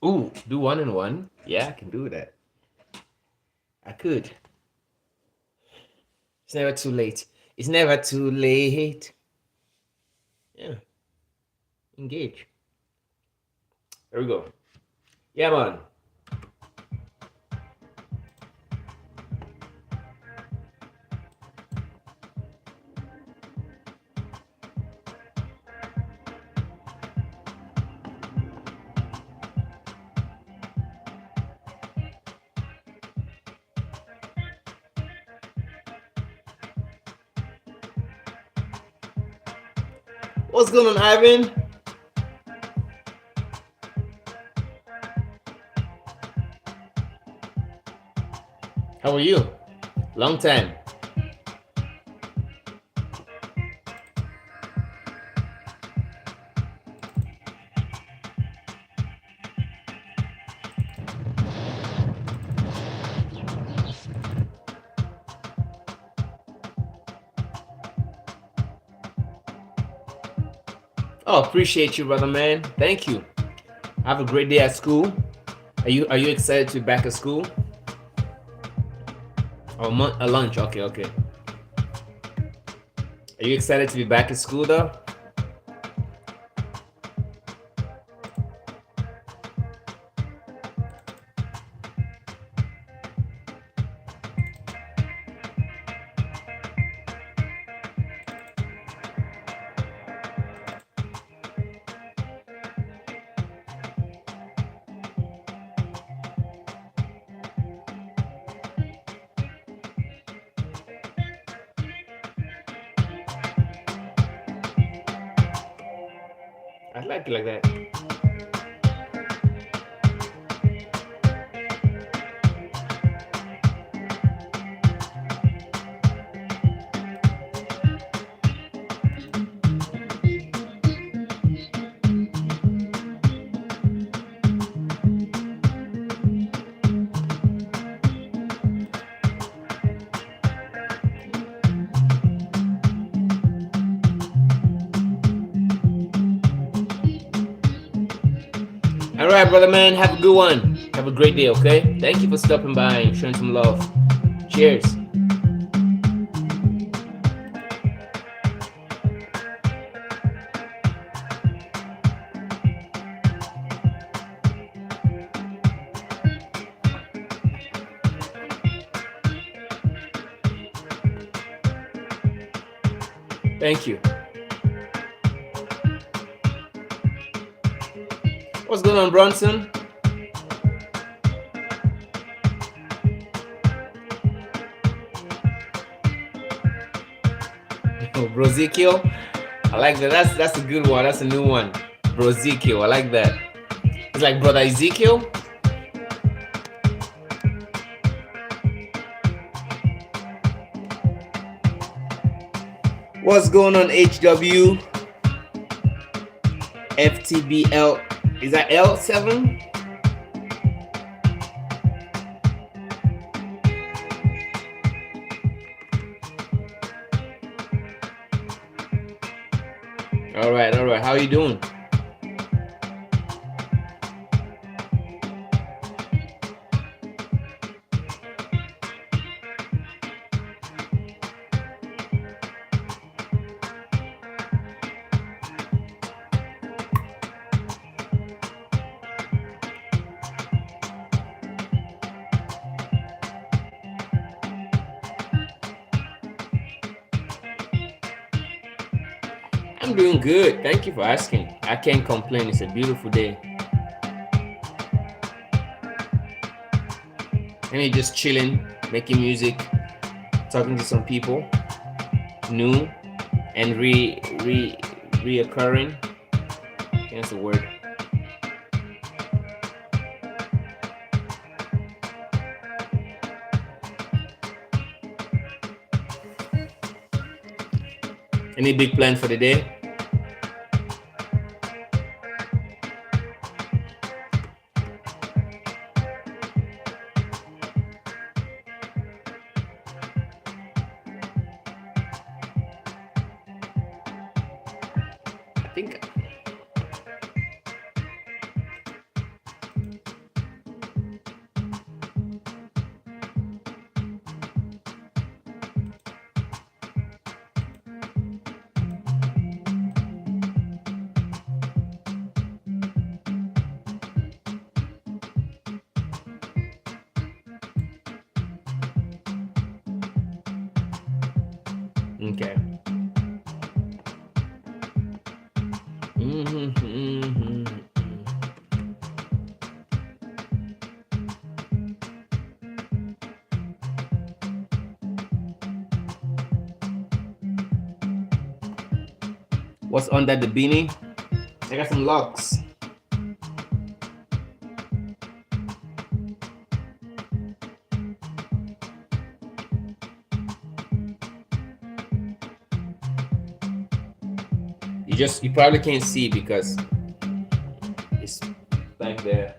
Ooh, do one and one. Yeah, I can do that. I could. It's never too late. It's never too late. Yeah, engage. There we go. Yeah, man. What's going on, Ivan? How are you? Long time. Oh, appreciate you, brother man. Thank you. Have a great day at school. Are you excited to be back at school? Or a lunch? Okay, okay. Are you excited to be back at school though? I like it like that. All right, brother man. Have a good one. Have a great day, okay? Thank you for stopping by and showing some love. Cheers. Thank you. What's going on, Bronson? Oh, Brozekiel. I like that. That's a good one. That's a new one. Brozekiel. I like that. It's like brother Ezekiel. What's going on, HW? FTBL. Is that L7? All right, all right. How are you doing? I'm doing good. Thank you for asking. I can't complain. It's a beautiful day. And me just chilling, making music, talking to some people, new and reoccurring. That's the word. Any big plan for the day? I think Okay. Mm-hmm, mm-hmm. What's under the beanie? I got some locks. You probably can't see because it's back there.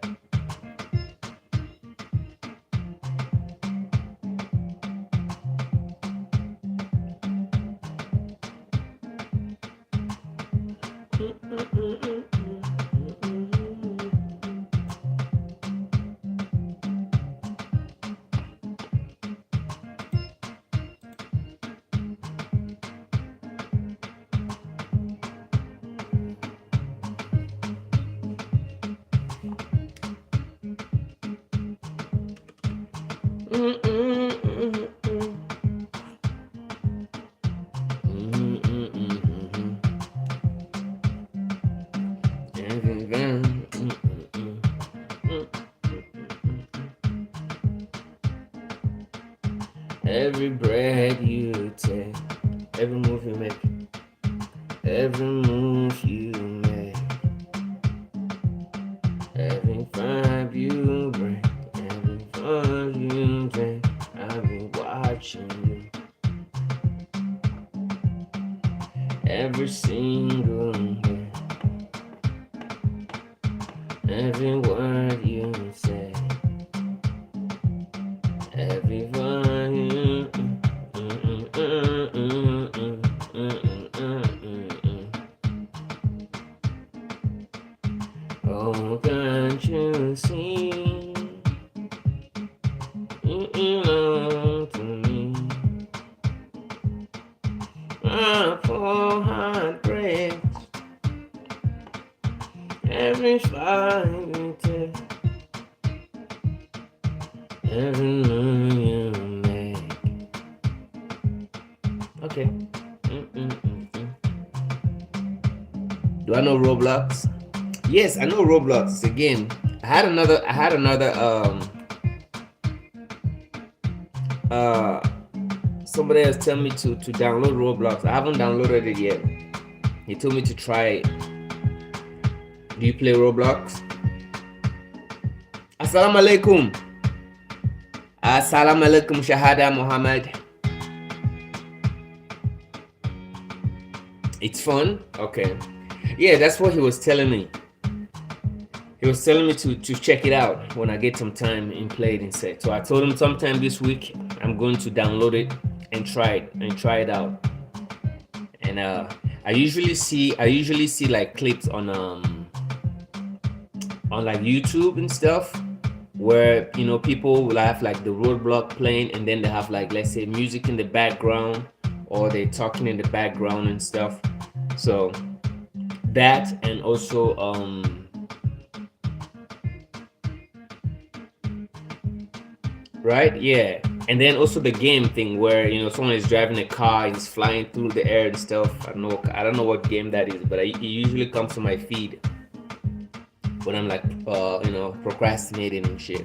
Every breath you take, every move you make, every move you make, every vibe you bring, every vibe you drink, I've been watching you. Every single day, every word you say, every vibe you. Oh, can't you see? You belong to me. My poor heart breaks every fight you take, every move you make. Okay. Do I know Roblox? Yes, I know Roblox. Again, I had another somebody else tell me to download Roblox. I haven't downloaded it yet. He told me to try it. Do you play Roblox? Assalamu alaikum. Assalamu alaikum Shahada Muhammad. It's fun? Okay. Yeah, that's what he was telling me. He was telling me to check it out when I get some time and play it instead. So I told him sometime this week I'm going to download it and try it out. And I usually see like clips on like YouTube and stuff where people will have like the roadblock playing and then they have like, let's say, music in the background or they're talking in the background and stuff. So that, and also right, yeah, and then also the game thing where someone is driving a car, he's flying through the air and stuff. I don't know what game that is, but it usually comes to my feed when I'm like procrastinating and shit.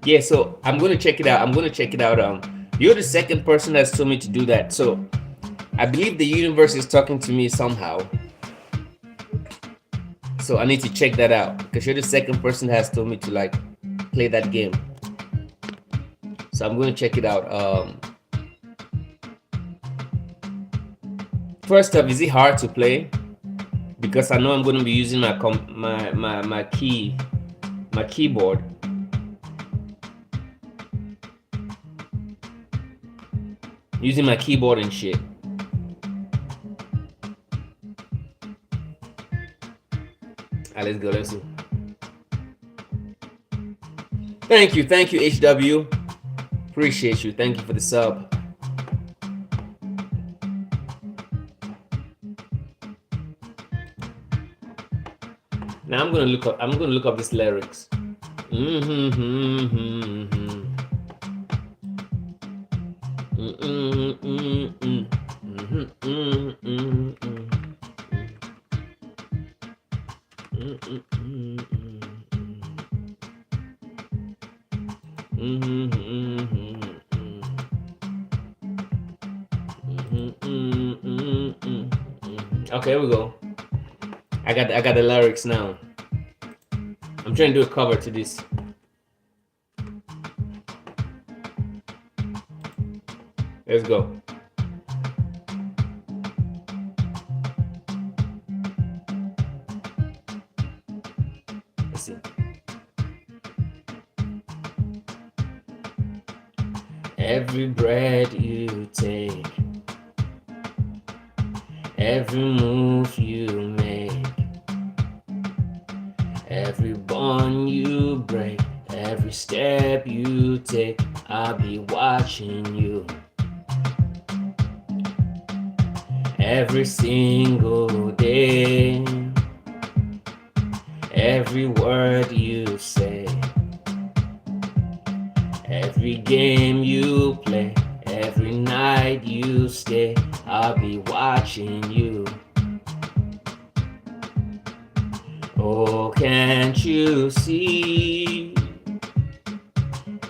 Yeah, so I'm gonna check it out. You're the second person that's told me to do that, so I believe the universe is talking to me somehow. So I need to check that out because you're the second person that has told me to like play that game. So I'm going to check it out. First up, is it hard to play? Because I know I'm going to be using my keyboard. Using my keyboard and shit. Let's go. Let's do. Thank you, HW. Appreciate you. Thank you for the sub. Now I'm gonna look up these lyrics. Mm-hmm, mm-hmm, mm-hmm, mm-hmm, mm-hmm, Okay, here we go. I got the lyrics now. I'm trying to do a cover to this. Let's go. Let's see. Every breath you take, every move you make, every bond you break, every step you take, I'll be watching you. Every single day, every word you say, every game you play, every night you stay, I'll be watching you. Oh, can't you see?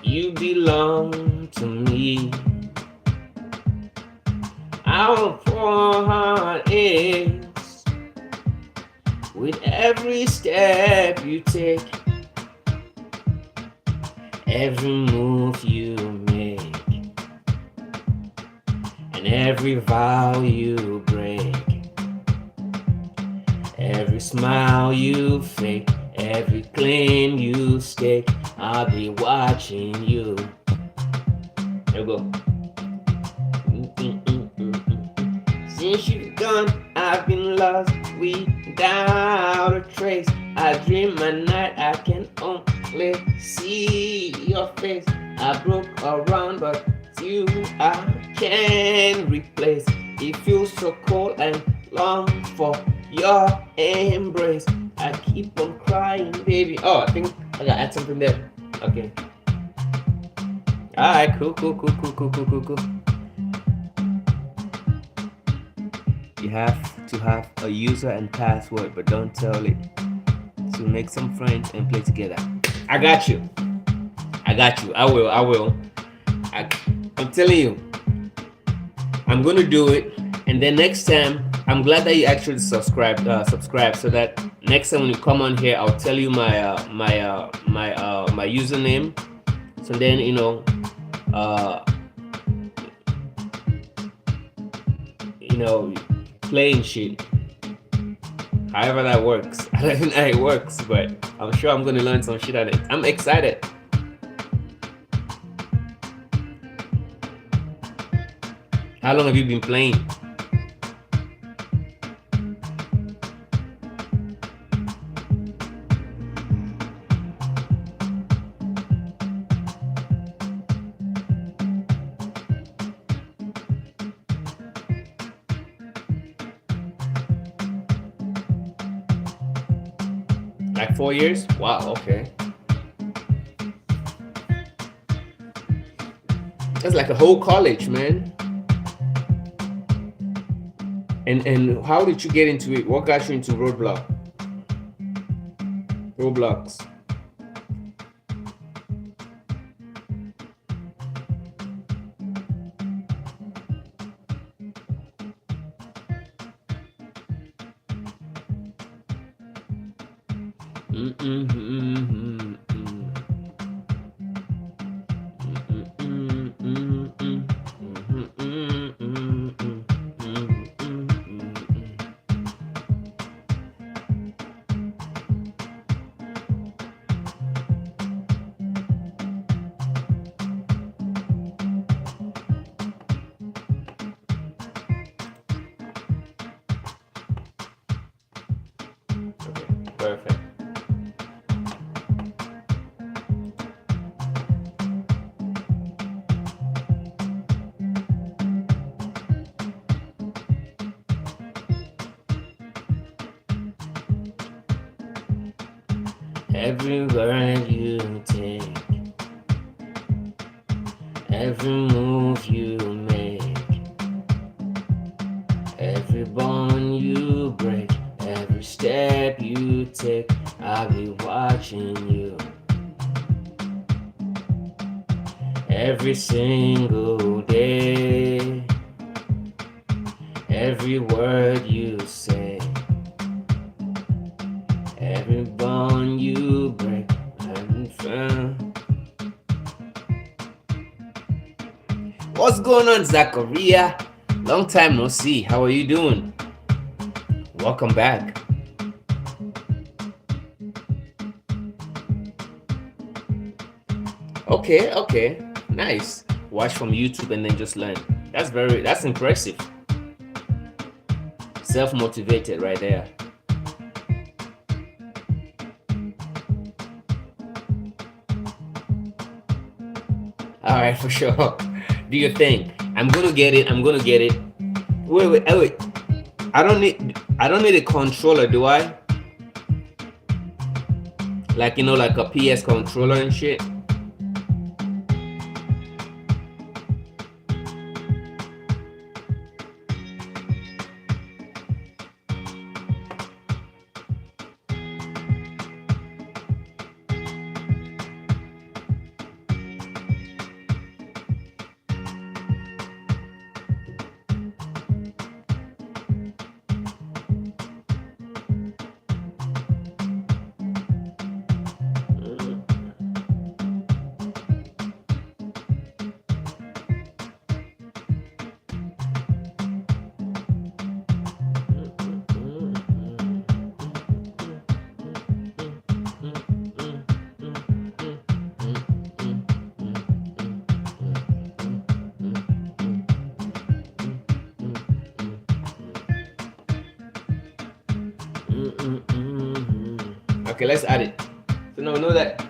You belong to me. Our poor heart aches with every step you take, every move you make, and every vow you break, every smile you fake, every claim you stake, I'll be watching you. There we go. Since you've gone, I've been lost without a trace. I dream at night, I can only see your face. I broke around, but you I can't replace. It feels so cold and long for your embrace. I keep on crying, baby. Oh, I think I gotta add something there. Okay. Alright, cool. You have to have a user and password, but don't tell it. So make some friends and play together. I got you. I will. I'm telling you, I'm gonna do it. And then next time, I'm glad that you actually subscribe, so that next time when you come on here, I'll tell you my username. So then playing shit. However that works. I don't know how it works, but I'm sure I'm gonna learn some shit on it. I'm excited. How long have you been playing? Like 4 years? Wow, okay. That's like a whole college, man. And how did you get into it? What got you into Roblox? Perfect. Every word you take, every move you make, every bond you break, every step you take, I'll be watching you. Every single day, every word you say, every bond you break, I'm found. What's going on, Zachariah? Long time no see. How are you doing? Welcome back. Okay, okay. Nice. Watch from YouTube and then just learn. That's impressive. Self-motivated right there. All right, for sure. Do your thing. I'm gonna get it. I'm gonna get it. Wait. I don't need a controller, do I? Like like a PS controller and shit. Okay, let's add it. So now we know that.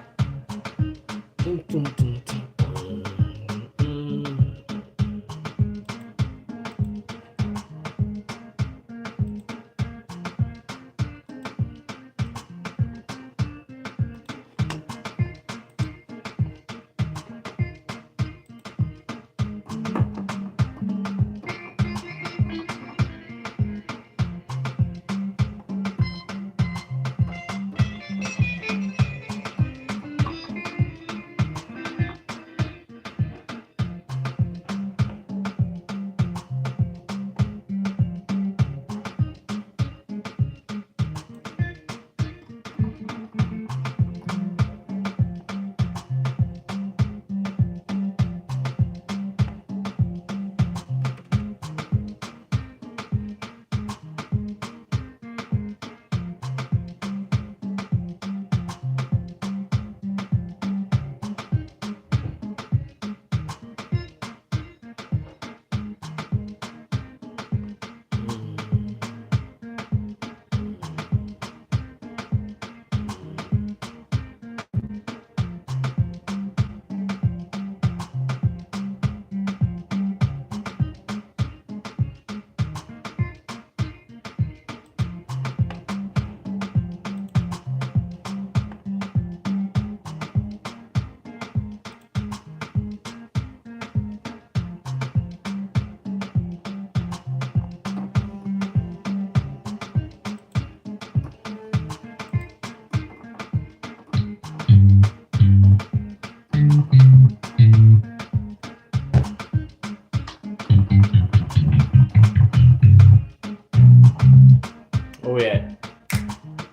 Oh yeah,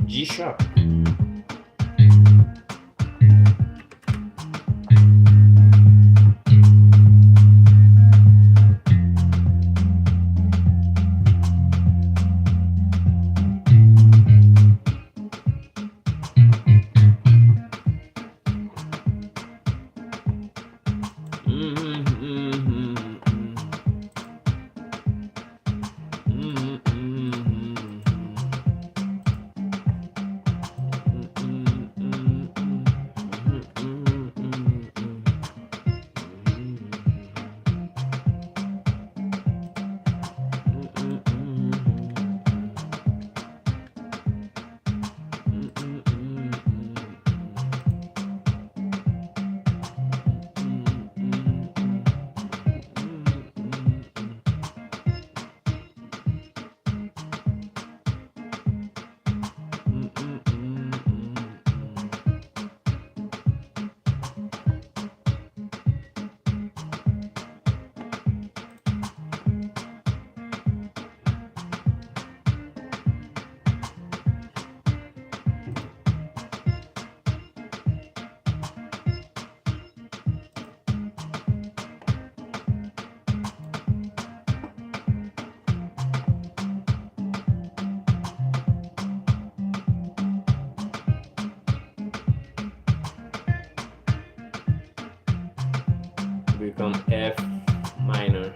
G sharp. become F minor.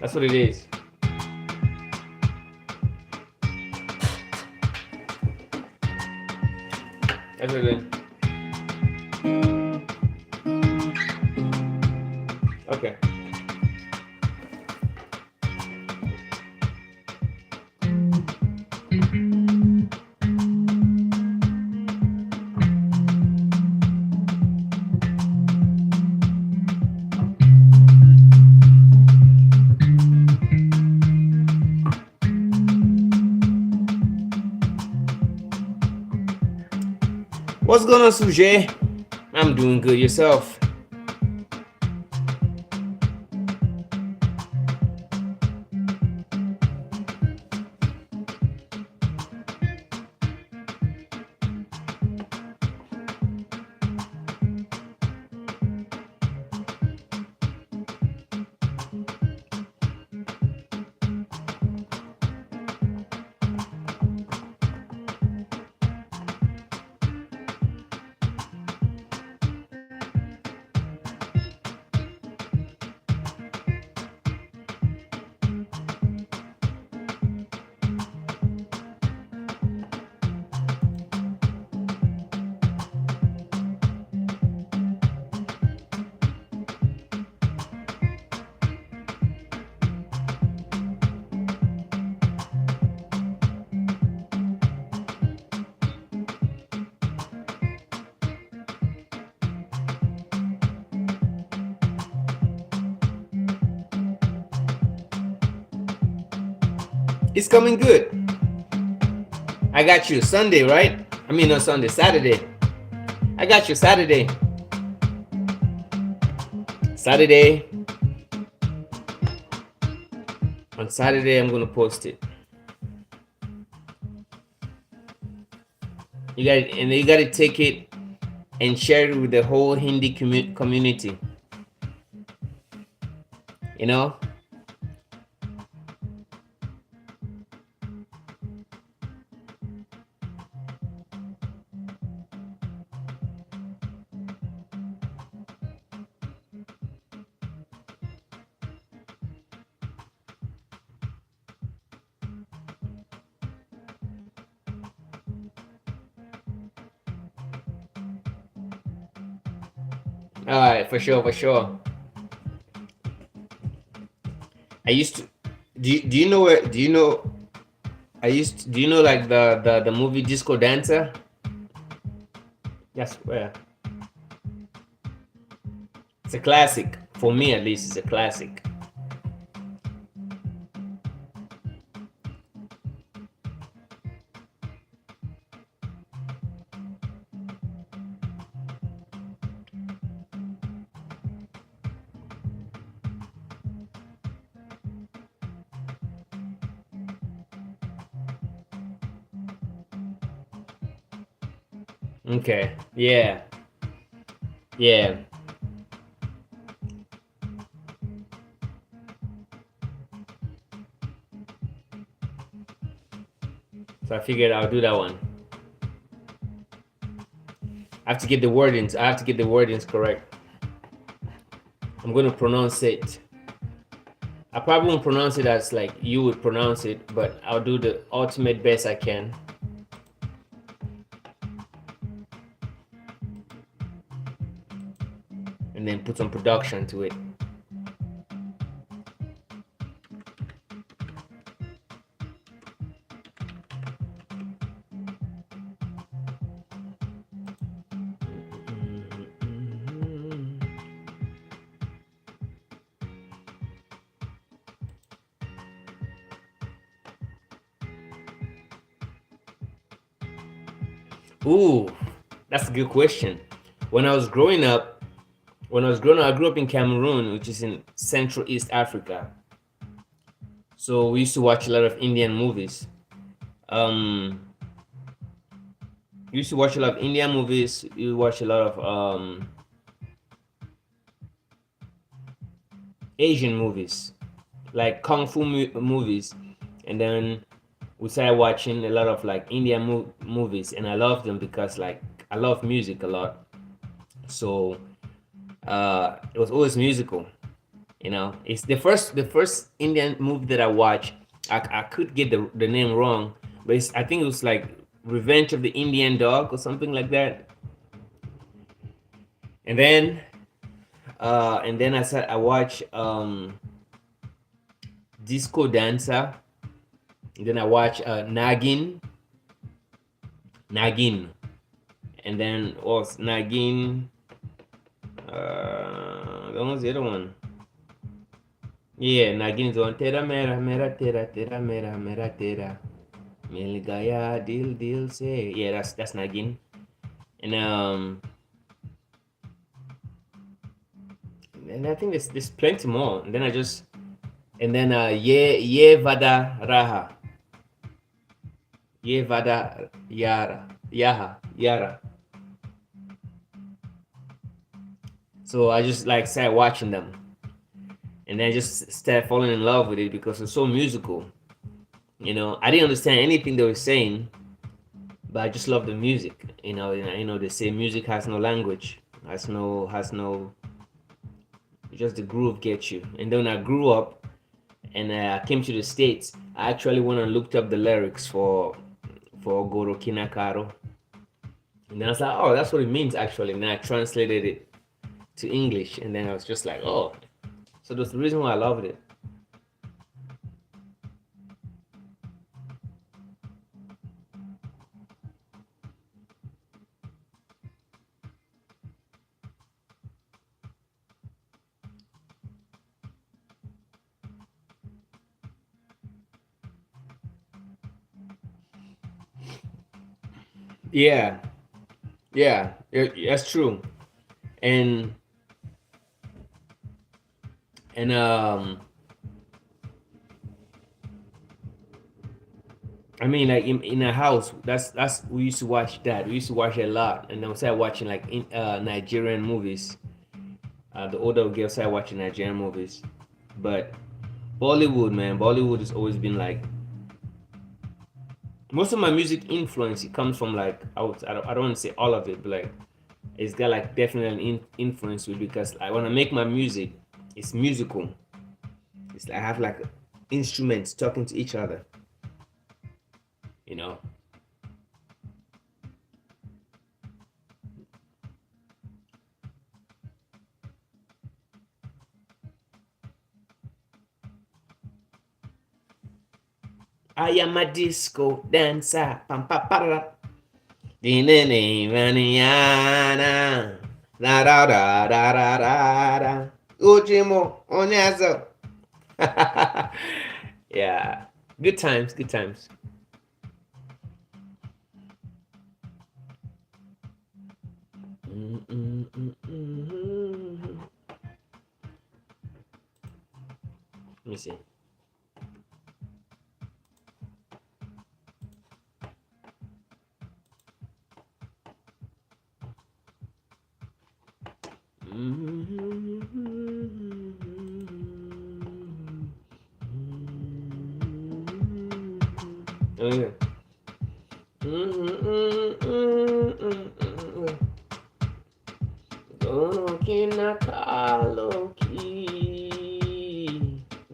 That's what it is. That's what it is. Okay. What's going on, Suje? I'm doing good. Yourself? It's coming good. I got you Sunday, right? I mean, not Sunday, Saturday. I got you Saturday. Saturday. On Saturday, I'm gonna post it. You got it, and you got to take it and share it with the whole Hindi community. You know. All right, for sure, for sure. I used to. Do you know where? Do you know? Do you know like the movie Disco Dancer? Yes, where? It's a classic for me, at least. It's a classic. Okay. Yeah. Yeah. So I figured I'll do that one. I have to get the wordings. I have to get the wordings correct. I'm gonna pronounce it. I probably won't pronounce it as like you would pronounce it, but I'll do the ultimate best I can. And then put some production to it. Ooh, that's a good question. When I was growing up, I grew up in Cameroon, which is in Central East Africa. So we used to watch a lot of Indian movies. Um, we used to watch a lot of Indian movies. You watch a lot of Asian movies, like kung fu movies, and then we started watching a lot of like Indian movies, and I love them because like I love music a lot. So it was always musical. It's the first Indian movie that I watched. I could get the name wrong, but I think it was like Revenge of the Indian Dog or something like that. And then I watched Disco Dancer. And then I watched Nagin, and then was Nagin. That was the other one. Yeah, Nagin is on Tera Mera Mera Tera Tera Mera Mera Tera Mil Gaya Dil Dil Se. Yeah, that's Nagin. And I think there's plenty more. And then Ye Vada Raha. Ye Vada Yara. So I just like started watching them, and then I just started falling in love with it because it's so musical. I didn't understand anything they were saying, but I just love the music. They say music has no language, has no, just the groove gets you. And then when I grew up and I came to the States, I actually went and looked up the lyrics for Goro Kinakaro, and then I was like, oh, that's what it means actually. And then I translated it to English, and then I was just like, oh, so that's the reason why I loved it. Yeah, yeah, that's true. And and I mean, like in a house, that's we used to watch that. We used to watch it a lot, and then we started watching like Nigerian movies. The older girls started watching Nigerian movies, but Bollywood, man, Bollywood has always been like most of my music influence. It comes from like I don't want to say all of it, but like it's got like definitely an influence with because like when I make my music, it's musical. It's like I have like instruments talking to each other, you know. I am a disco dancer. Pam pam para. Dinene vaniana. Da da da da da da da. Ujimo onyazo. Yeah. Good times, good times. Mm, mm, mm, mm. Let me see. Oh yeah.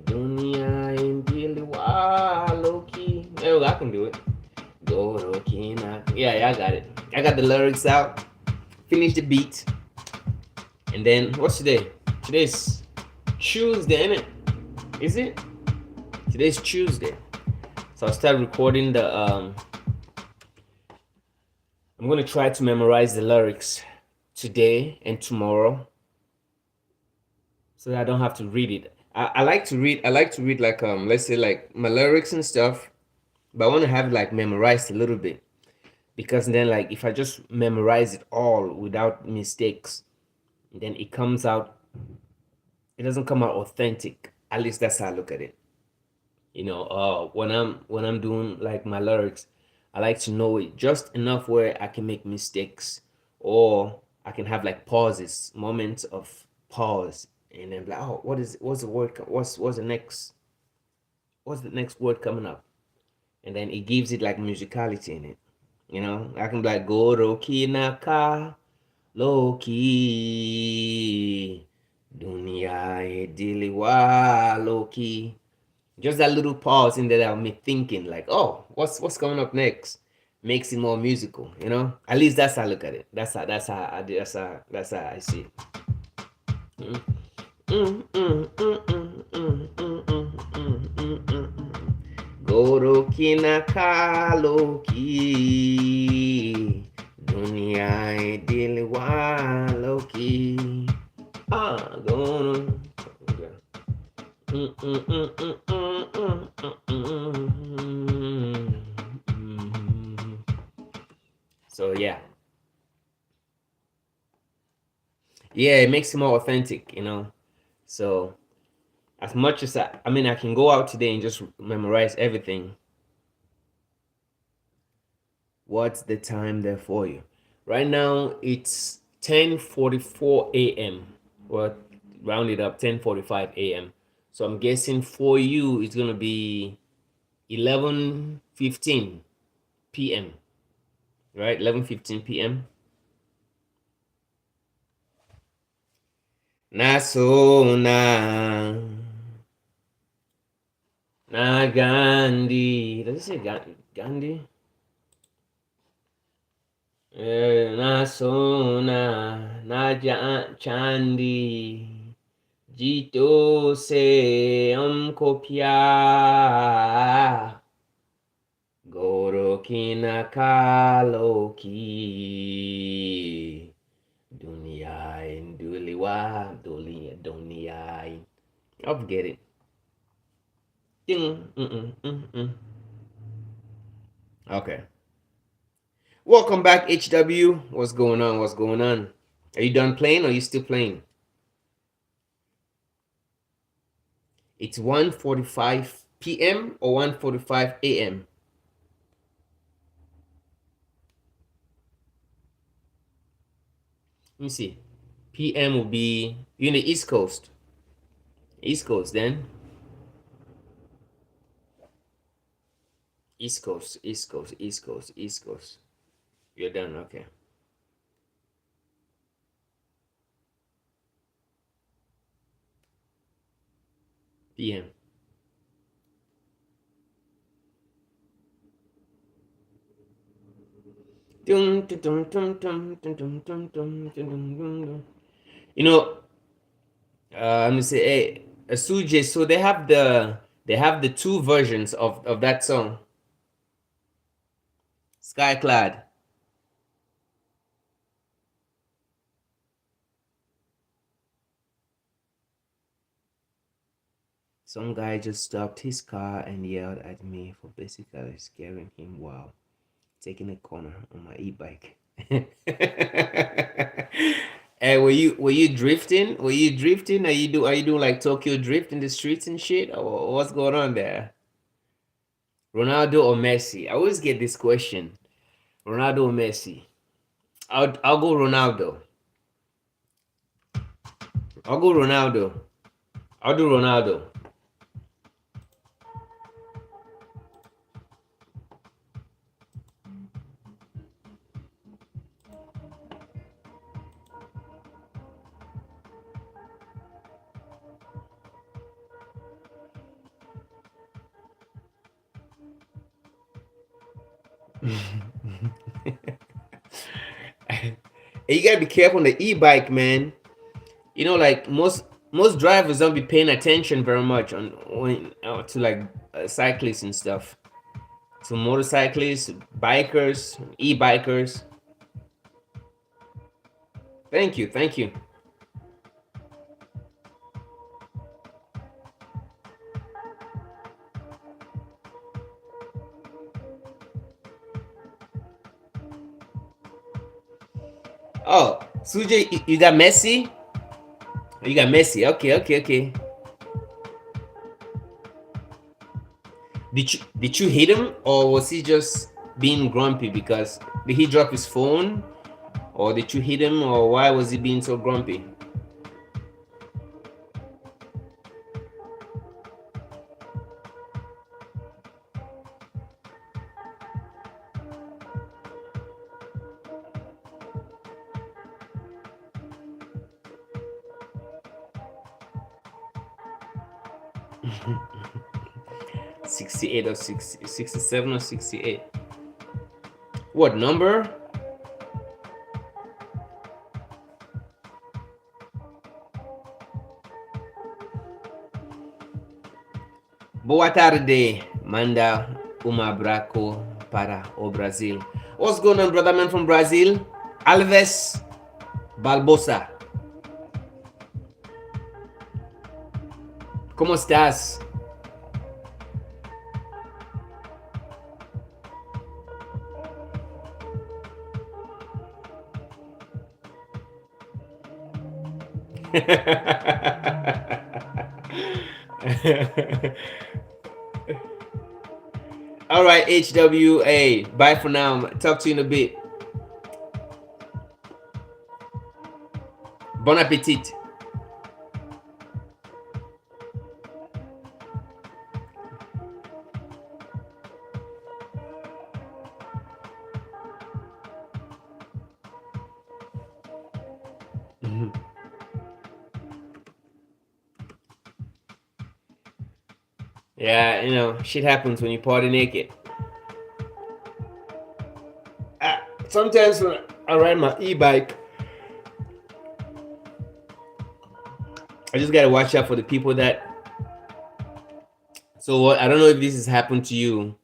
Dunia indili waloki. There we go, I can do it. Yeah, yeah, I got it. I got the lyrics out. Finish the beat. And then what's today? Today's Tuesday, isn't it? Is it? Today's Tuesday. So I'll start recording I'm gonna try to memorize the lyrics today and tomorrow so that I don't have to read it. I like to read. I like to read like let's say like my lyrics and stuff, but I want to have it like memorized a little bit because then like if I just memorize it all without mistakes, then it comes out. It doesn't come out authentic. At least that's how I look at it. When I'm doing like my lyrics, I like to know it just enough where I can make mistakes or I can have like pauses, moments of pause, and then be like, oh, what's the word, what's the next word coming up, and then it gives it like musicality in it. I can be like Goro Kinaka low key. Dunia diliwa low key. Just that little pause in there that me thinking like, oh, what's coming up next? Makes it more musical, you know. At least that's how I look at it. That's how I see it. Mm. Mm, mm, mm, mm, mm, mm, mm, mm, mm, mm. Goro kinakaloki, dunia idiliwa loki. Ah, gonna. So yeah, yeah, it makes it more authentic, you know. So as much as I mean, I can go out today and just memorize everything. What's the time there for you? Right now it's 10:44 a.m. Well, round it up, 10:45 a.m. So I'm guessing for you it's gonna be 11:15 p.m. Right? 11:15 p.m. Naso na Gandhi. Does it say Gandhi? Naso na Chandi. Jito se हमको प्यार Goro kinakalo ki dunia induliwa dunia. I'll get it. Ding. Okay. Welcome back, HW. What's going on? What's going on? Are you done playing or are you still playing? It's 1:45 p.m. or 1:45 a.m. Let me see. PM will be you in the East Coast. East Coast then. East Coast, East Coast, East Coast, East Coast. You're done, okay. PM. You know, let me say, hey, Suje. So they have the two versions of that song, Skyclad. Some guy just stopped his car and yelled at me for basically scaring him while taking a corner on my e-bike. Hey, were you drifting? Were you drifting? Are you doing like Tokyo drift in the streets and shit? Or what's going on there? Ronaldo or Messi? I always get this question. Ronaldo or Messi? I'll go Ronaldo. I'll go Ronaldo. I'll do Ronaldo. You gotta be careful on the e-bike, man. You know, like most drivers don't be paying attention very much on when to like cyclists and stuff. To motorcyclists, bikers, e-bikers. Thank you, thank you. Oh, Suje, you got Messi? You got Messi. Okay, okay, okay. Did you hit him or was he just being grumpy because did he drop his phone or did you hit him or why was he being so grumpy? 68 or 60, 67 or 68. What number? Boa tarde, manda um abraço para o Brasil. What's going on, brother man from Brazil? Alves Balbosa. ¿Cómo estás? All right, HWA. Bye for now. Talk to you in a bit. Bon appetit. Yeah, shit happens when you party naked. Sometimes when I ride my e-bike, I just gotta watch out for the people that. So I don't know if this has happened to you.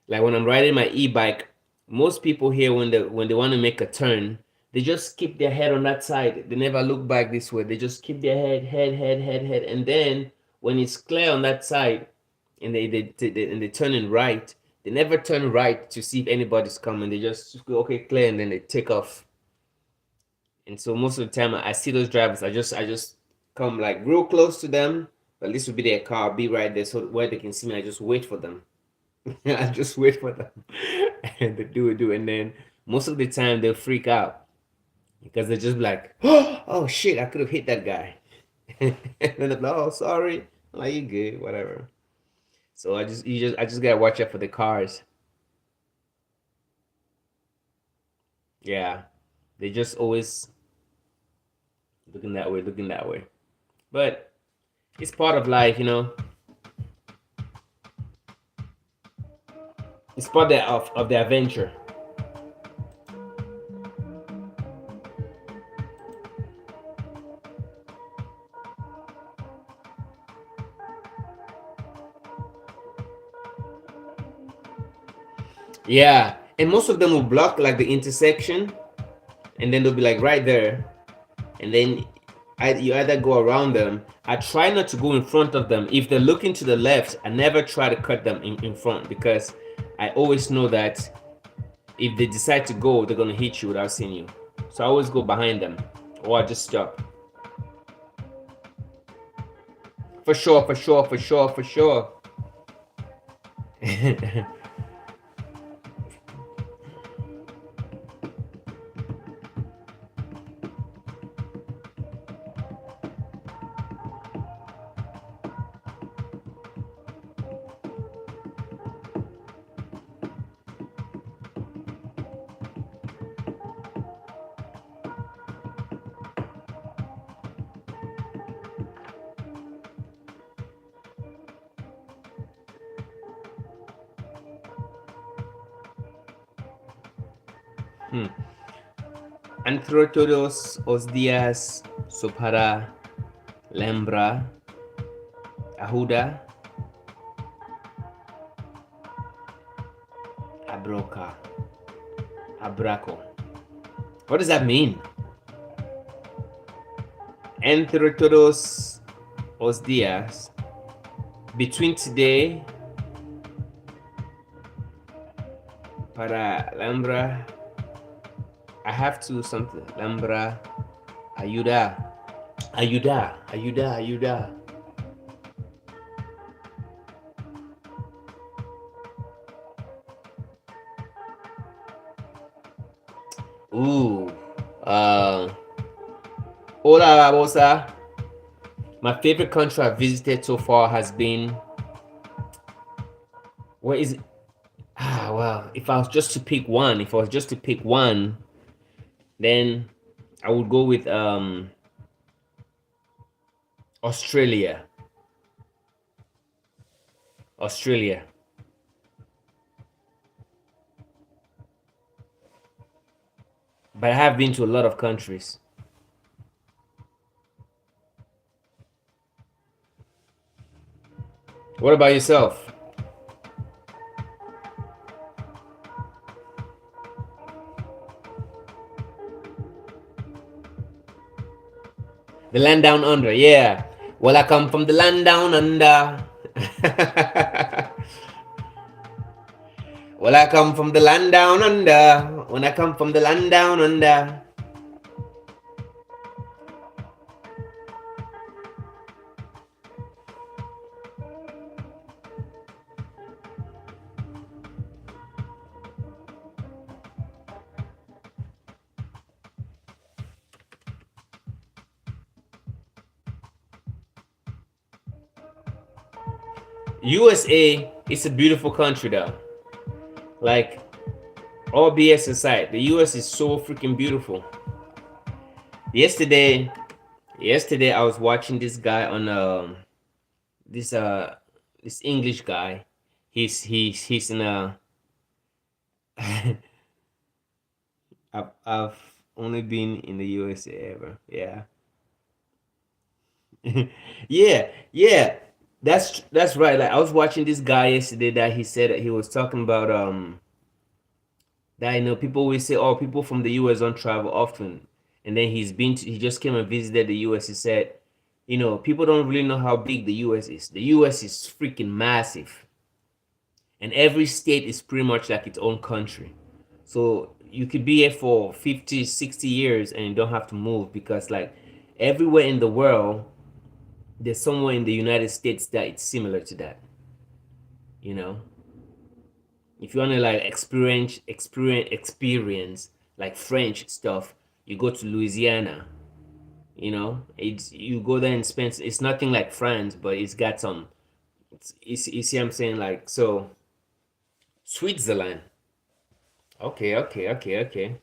Like when I'm riding my e-bike, most people here when they want to make a turn, they just keep their head on that side. They never look back this way. They just keep their head, and then when it's clear on that side, and they turn in right, they never turn right to see if anybody's coming. They just go okay clear, and then they take off. And so most of the time, I see those drivers. I just come like real close to them, but this would be their car. I'll be right there, so where they can see me. I just wait for them. I just wait for them, and they do, and then most of the time they'll freak out because they're just like, oh shit, I could have hit that guy, and then they're like, oh sorry, I'm like you good, whatever. So I just gotta watch out for the cars. Yeah, they just always looking that way. But it's part of life. It's part of the adventure. Yeah, and most of them will block like the intersection, and then they'll be like right there, and then you either go around them. I try not to go in front of them. If they're looking to the left, I never try to cut them in front because I always know that if they decide to go, they're gonna hit you without seeing you. So I always go behind them, or I just stop. For sure, for sure, for sure, for sure. Hmm. Entre todos os días sopara lembra ajuda abroca abraco. What does that mean? Entre todos os días, between today para lembra, I have to something lembra ayuda. Ooh, uh, hola babosa. My favorite country I've visited so far has been, where is it? Well, if I was just to pick one, then I would go with Australia. Australia. But I have been to a lot of countries. What about yourself? The land down under, yeah. Well, I come from the land down under. Well, I come from the land down under. When I come from the land down under. USA is a beautiful country, though. Like, all BS aside, the US is so freaking beautiful. Yesterday, yesterday I was watching this guy on this this English guy. He's in a I've only been in the USA ever. Yeah. Yeah, yeah. That's right. Like I was watching this guy yesterday that he said that he was talking about that people always say, oh, people from the US don't travel often. And then he just came and visited the US. He said, people don't really know how big the US is. The US is freaking massive. And every state is pretty much like its own country. So you could be here for 50, 60 years and you don't have to move because like everywhere in the world, there's somewhere in the United States that it's similar to that. You know? If you want to like experience like French stuff, you go to Louisiana. It's you go there and spend. It's nothing like France, but it's got some. You see, what I'm saying like so. Switzerland. Okay, okay, okay, okay.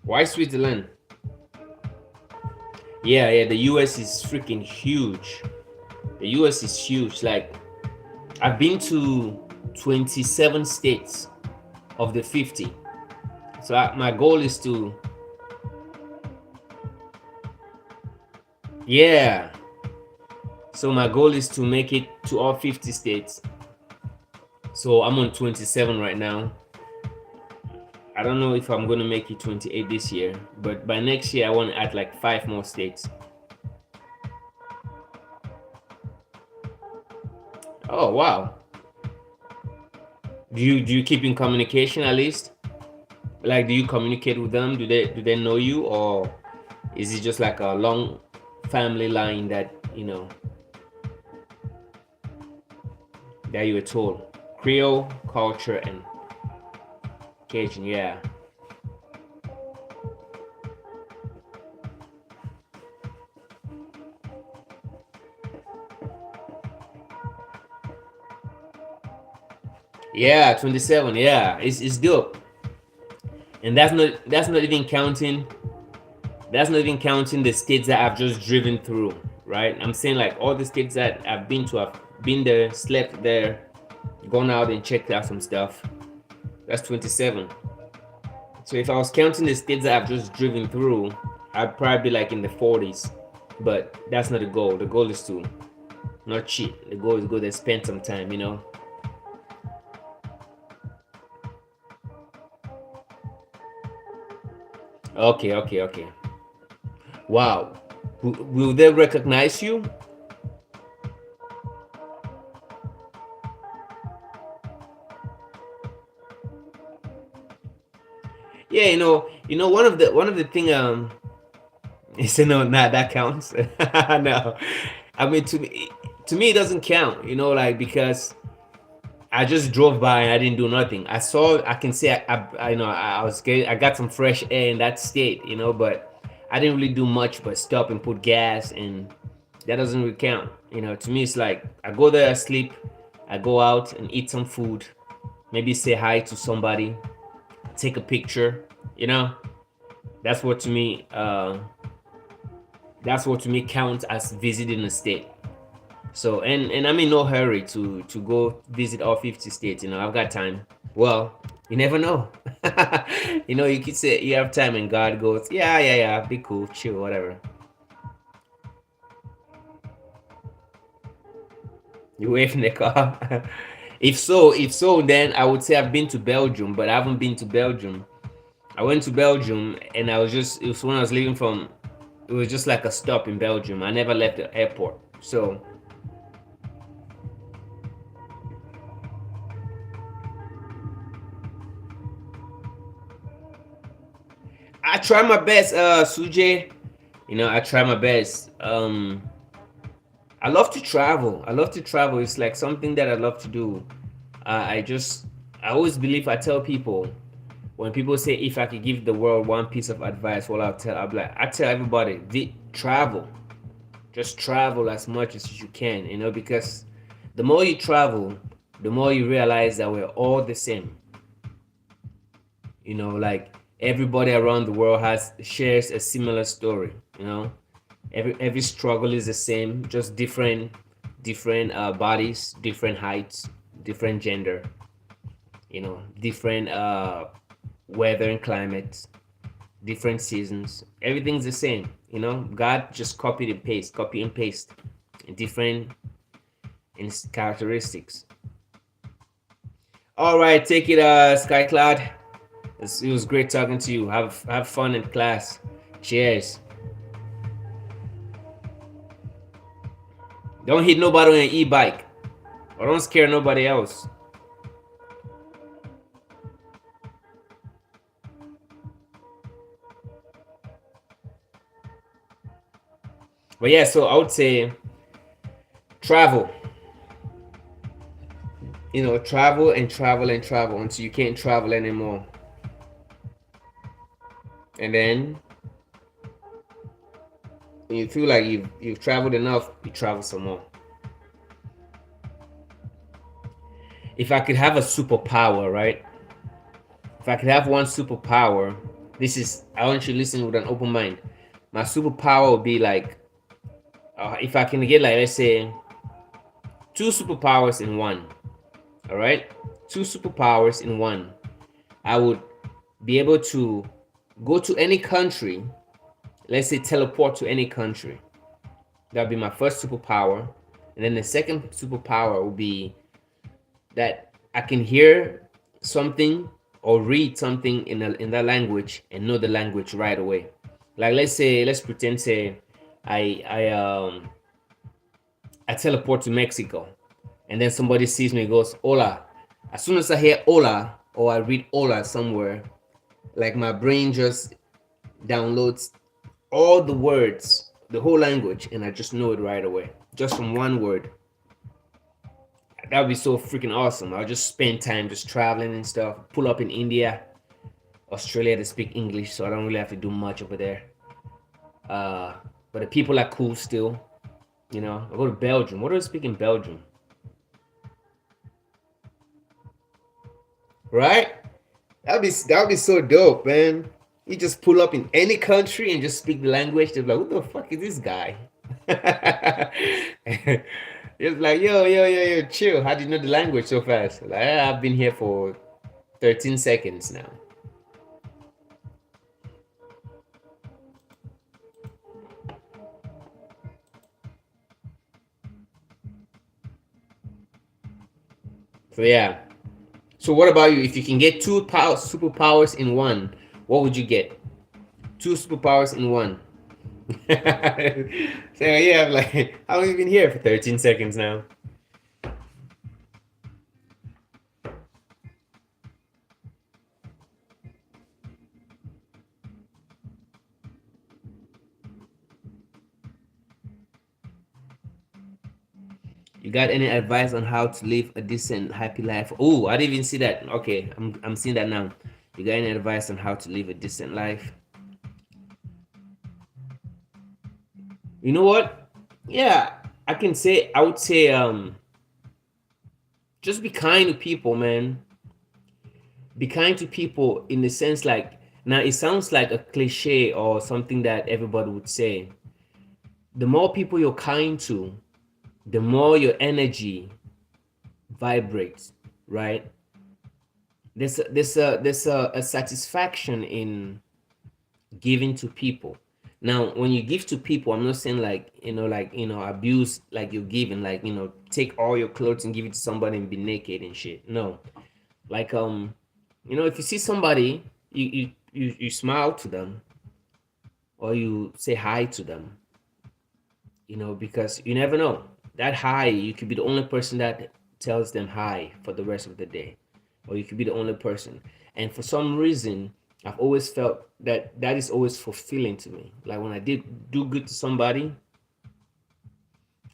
Why Switzerland? Yeah, yeah. The U.S. is freaking huge. The U.S. is huge. Like I've been to 27 states of the 50. So my goal is to, yeah. So my goal is to make it to all 50 states. So I'm on 27 right now. I don't know if I'm gonna make it 28 this year, but by next year I want to add like 5 more states. Oh wow. Do you keep in communication at least? Like, do you communicate with them? Do they know you, or is it just like a long family line that that you were told? Creole culture and Cajun, yeah. Yeah, 27. Yeah, it's dope. And that's not even counting the states that I've just driven through, right? I'm saying like all the states that I've been to, I've been there, slept there, gone out and checked out some stuff. That's 27. So if I was counting the states that I've just driven through, I'd probably be like in the 40s. But that's not the goal. The goal is to not cheat. The goal is go there, spend some time. Okay, okay, okay. Wow. Will they recognize you? Yeah, one of the thing is no, nah, that counts. No, I mean to me it doesn't count. Like because I just drove by and I didn't do nothing. I can say I got some fresh air in that state. But I didn't really do much but stop and put gas, and that doesn't really count. To me it's like I go there, I sleep, I go out and eat some food, maybe say hi to somebody, take a picture. You know, that's what to me. That's what to me counts as visiting a state. So and I'm in no hurry to go visit all 50 states. I've got time. Well, you never know. You could say you have time and God goes, yeah, yeah, yeah, be cool, chill, whatever. You wave from the car. If so, then I would say I've been to Belgium, but I haven't been to Belgium. I went to Belgium and it was when I was leaving from, it was just like a stop in Belgium. I never left the airport. So I try my best, Suje. I try my best. I love to travel. I love to travel. It's like something that I love to do. I just, I always believe, I tell people, when people say if I could give the world one piece of advice, what I'll be like, I tell everybody, travel. Just travel as much as you can, because the more you travel, the more you realize that we're all the same. Like everybody around the world shares a similar story. Every struggle is the same, just different bodies, different heights, different gender, different weather and climate, different seasons. Everything's the same. God just copy and paste, different in characteristics. All right, take it, Skycloud. It was great talking to you. Have fun in class. Cheers. Don't hit nobody on an e-bike, or don't scare nobody else. But yeah, so I would say travel. Travel and travel and travel until you can't travel anymore. And then when you feel like you've traveled enough, you travel some more. If I could have a superpower, right? If I could have one superpower, I want you to listen with an open mind. My superpower would be like, if I can get, like, let's say, two superpowers in one. All right? Two superpowers in one. I would be able to go to any country, let's say teleport to any country. That would be my first superpower. And then the second superpower would be that I can hear something or read something in that language and know the language right away. Like, let's pretend, say I teleport to Mexico, and then somebody sees me and goes, hola. As soon as I hear hola or I read hola somewhere, like my brain just downloads all the words, the whole language, and I just know it right away, just from one word. That would be so freaking awesome. I'll just spend time just traveling and stuff. Pull up in India, Australia, to speak English, so I don't really have to do much over there. But the people are cool still. I go to Belgium. What do I speak in Belgium? Right? That'd be so dope, man. You just pull up in any country and just speak the language. They're like, "What the fuck is this guy?" It's like, yo, yo, yo, yo, chill. How do you know the language so fast? Like, I've been here for 13 seconds now. So yeah. So what about you? If you can get superpowers in one, what would you get? Two superpowers in one. So yeah, I'm like, I've only been here for 13 seconds now. You got any advice on how to live a decent, happy life? Oh, I didn't even see that. Okay, I'm seeing that now. You got any advice on how to live a decent life? You know what? Yeah, I would say, just be kind to people, man. Be kind to people in the sense, like, now it sounds like a cliche or something that everybody would say. The more people you're kind to, the more your energy vibrates, right? There's a satisfaction in giving to people. Now, when you give to people, I'm not saying like, abuse, like you're giving, like, take all your clothes and give it to somebody and be naked and shit. No. Like, if you see somebody, you smile to them, or you say hi to them, because you never know. That hi, you could be the only person that tells them hi for the rest of the day, or you could be the only person. And for some reason, I've always felt that that is always fulfilling to me. Like when I did do good to somebody,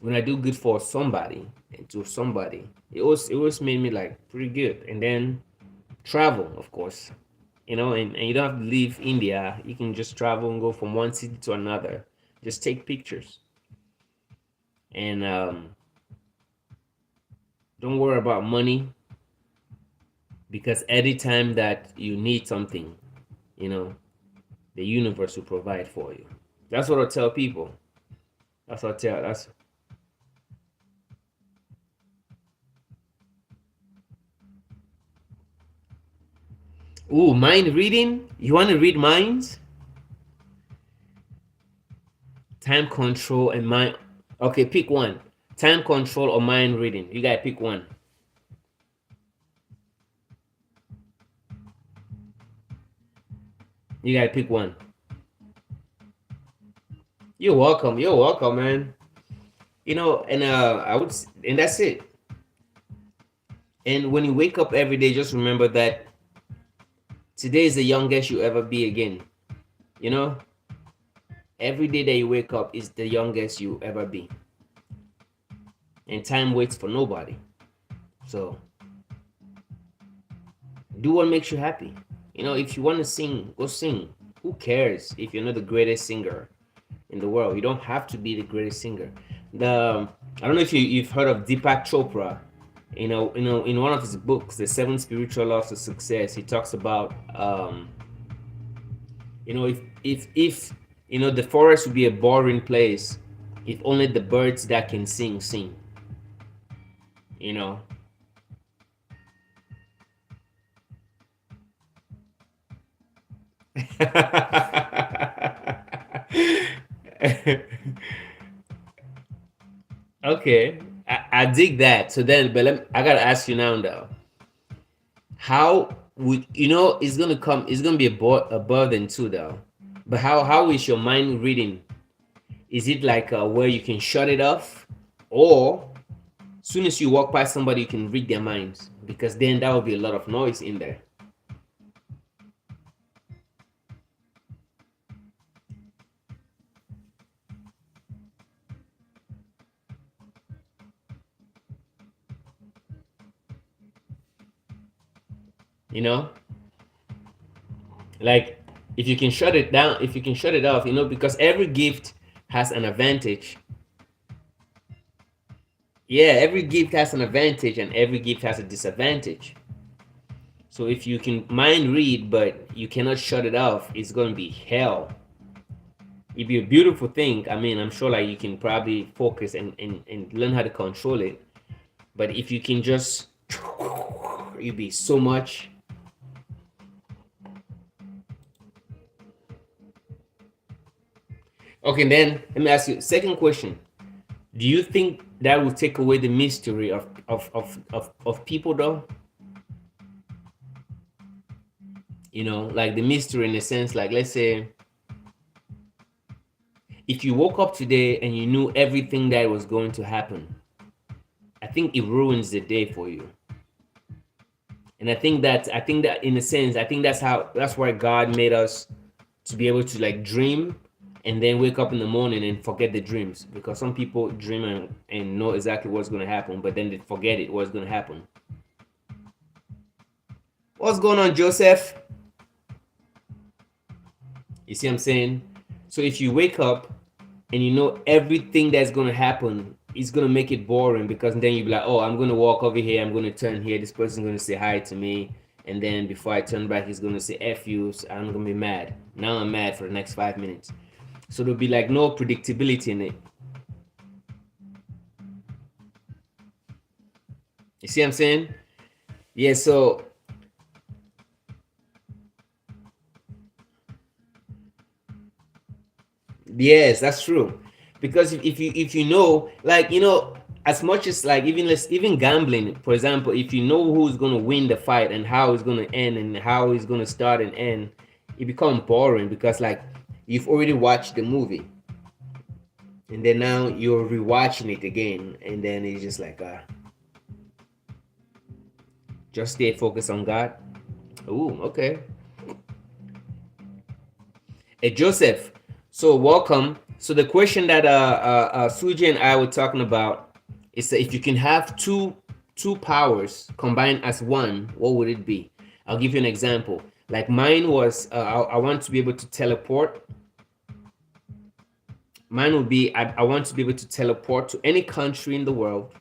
when I do good for somebody and to somebody, it always made me like pretty good. And then travel, of course, and you don't have to leave India. You can just travel and go from one city to another. Just take pictures, and don't worry about money, because anytime that you need something, you know, the universe will provide for you. That's what I tell people. That's what I tell. That's Ooh, mind reading. You want to read minds? Time control and mind. Okay, pick one. Time control or mind reading. You gotta pick one. You gotta pick one. You're welcome. You're welcome, man. And and that's it. And when you wake up every day, just remember that today is the youngest you ever be again. You know, every day that you wake up is the youngest you ever be. And time waits for nobody. So do what makes you happy. If you want to sing, go sing. Who cares if you're not the greatest singer in the world? You don't have to be the greatest singer. I don't know if you've heard of Deepak Chopra. In one of his books, The Seven Spiritual Laws of Success, he talks about if the forest would be a boring place if only the birds that can sing. You know. Okay, I dig that. So then, but I gotta ask you now, though. How would it's gonna come? It's gonna be a burden too, though. But how is your mind reading? Is it like where you can shut it off, or soon as you walk by somebody, you can read their minds? Because then that would be a lot of noise in there. You know, like if you can shut it down, if you can shut it off, because every gift has an advantage. Yeah, every gift has an advantage and every gift has a disadvantage. So if you can mind read but you cannot shut it off, it's gonna be hell. It'd be a beautiful thing. I mean, I'm sure like you can probably focus and learn how to control it. But if you can just it'd be so much. Okay, then let me ask you second question. Do you think that will take away the mystery of people though? Like the mystery in a sense, like let's say if you woke up today and you knew everything that was going to happen, I think it ruins the day for you. And I think that in a sense, I think that's why God made us to be able to like dream and then wake up in the morning and forget the dreams, because some people dream and know exactly what's going to happen, but then they forget it what's going to happen. What's going on, Joseph? You see what I'm saying? So if you wake up and you know everything that's going to happen, it's going to make it boring, because then you'll be like, oh, I'm going to walk over here, I'm going to turn here, this person's going to say hi to me, and then before I turn back, he's going to say F you, so I'm going to be mad. Now I'm mad for the next 5 minutes. So there'll be like no predictability in it. You see what I'm saying? Yeah, so yes, that's true. Because if you know, like as much as like even gambling, for example, if you know who's gonna win the fight and how it's gonna end and how it's gonna start and end, it becomes boring because like you've already watched the movie and then now you're rewatching it again and then it's just like just stay focused on God. Ooh, okay. Hey Joseph, so welcome. So the question that Suji and I were talking about is that if you can have two powers combined as one, what would it be? I'll give you an example. Like mine was, I want to be able to teleport. Mine would be, I want to be able to teleport to any country in the world,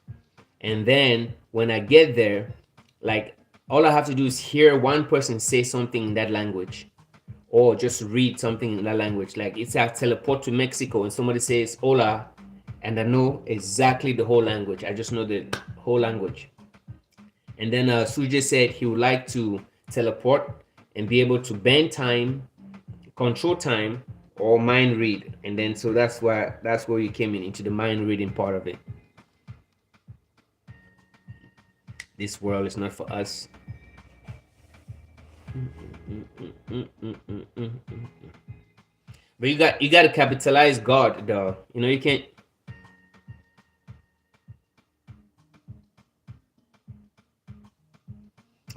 and then when I get there, like all I have to do is hear one person say something in that language or just read something in that language. Like it's I teleport to Mexico and somebody says hola, and I know exactly the whole language. I just know the whole language. And then Suje said he would like to teleport and be able to bend time, control time, or mind read. And then so that's where you came in into the mind reading part of it. This world is not for us. But you got to capitalize God though. You can't.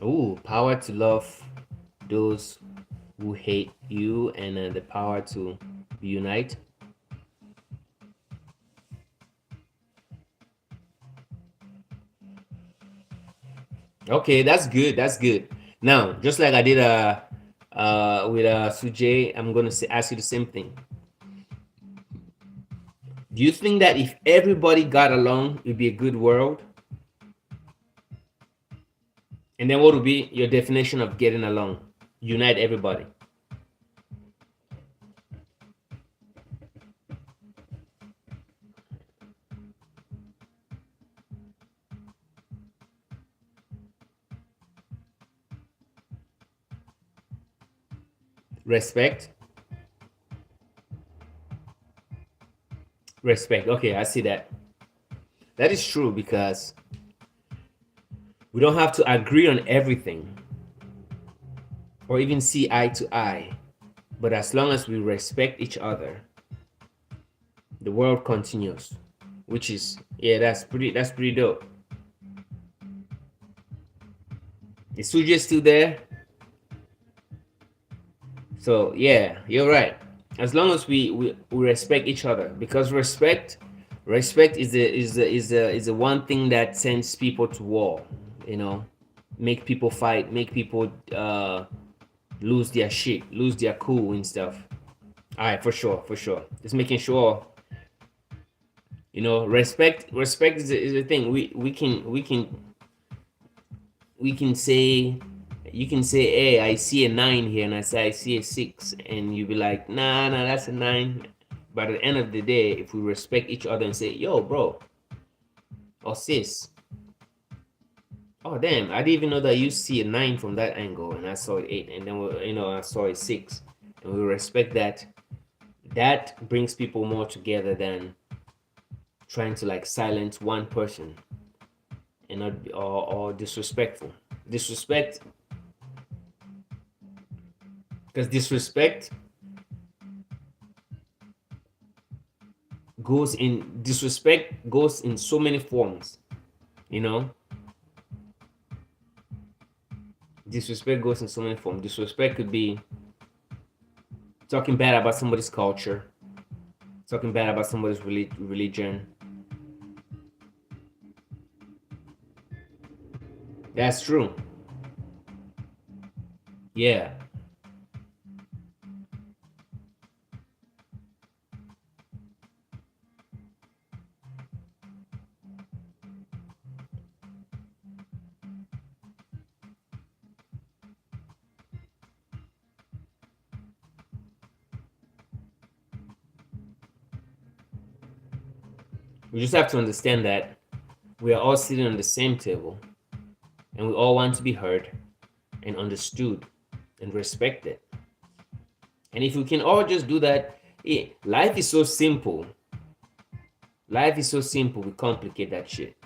Ooh, power to love those who hate you, and the power to unite. Okay, that's good. That's good. Now, just like I did with Sujay, I'm gonna ask you the same thing. Do you think that if everybody got along, it'd be a good world? And then what would be your definition of getting along? Unite everybody. Respect. Respect. Okay, I see that. That is true because we don't have to agree on everything or even see eye to eye. But as long as we respect each other, the world continues. Which is yeah, that's pretty dope. Is Suje still there? So yeah, you're right. As long as we respect each other, because respect is the one thing that sends people to war. You know, make people fight, make people lose their shit, lose their cool and stuff. All right, for sure, for sure. Just making sure respect is a thing. We can say you can say, hey, I see a 9 here, and I say I see a 6, and you be like, nah, that's a 9. But at the end of the day, if we respect each other and say, yo, bro, or sis, oh damn, I didn't even know that you see a 9 from that angle, and I saw it 8, and then I saw a 6, and we respect that. That brings people more together than trying to like silence one person and not or disrespectful. Disrespect, because disrespect goes in so many forms. You know, disrespect goes in so many forms. Disrespect could be talking bad about somebody's culture, talking bad about somebody's religion. That's true. Yeah. We just have to understand that we are all sitting on the same table. and we all want to be heard and understood and respected. And if we can all just do that, life is so simple. Life is so simple. We complicate that shit.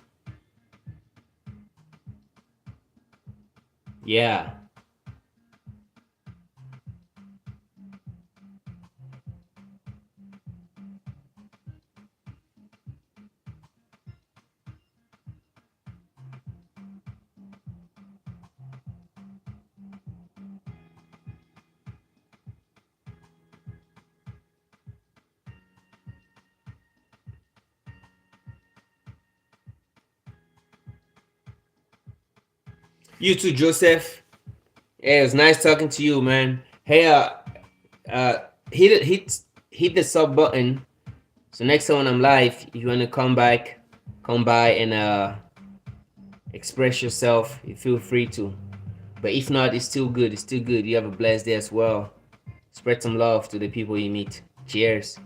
Yeah. You too, Joseph. Hey, it was nice talking to you, man. Hey, uh, hit the sub button. So next time when I'm live, if you wanna come by and express yourself, you feel free to. But if not, it's still good. It's still good. You have a blessed day as well. Spread some love to the people you meet. Cheers.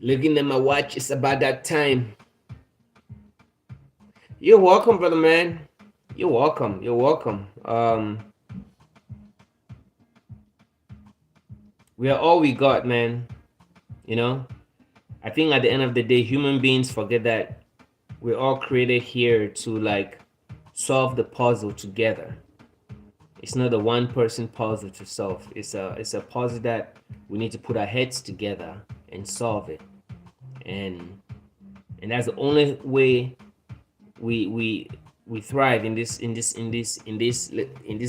Looking at my watch, it's about that time. You're welcome, brother man. You're welcome. You're welcome. We are all we got, man. You know? I think at the end of the day, human beings forget that we're all created here to like solve the puzzle together. It's not a one person puzzle to solve. It's a puzzle that we need to put our heads together and solve it. And that's the only way we thrive in this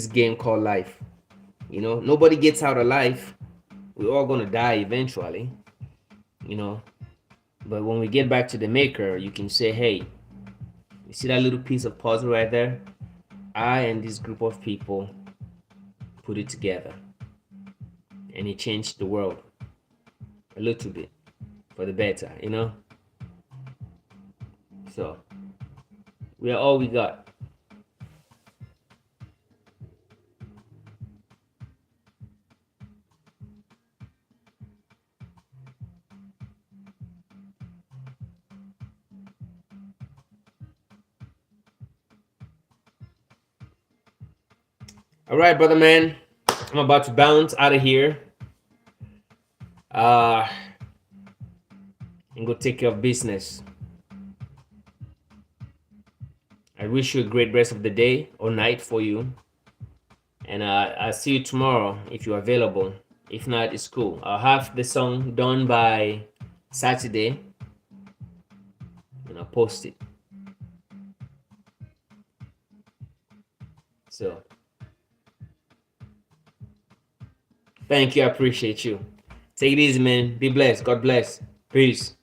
game called life. You know, nobody gets out of life. We're all gonna die eventually. You know, but when we get back to the maker, you can say, hey, you see that little piece of puzzle right there? I and this group of people put it together, and it changed the world a little bit for the better, you know? So, we are all we got. All right, brother man. I'm about to bounce out of here. Uh, and go take care of business. I wish you a great rest of the day or night for you. And I'll see you tomorrow if you're available. If not, it's cool. I'll have the song done by Saturday and I'll post it. So, thank you. I appreciate you. Take it easy, man. Be blessed. God bless. Peace.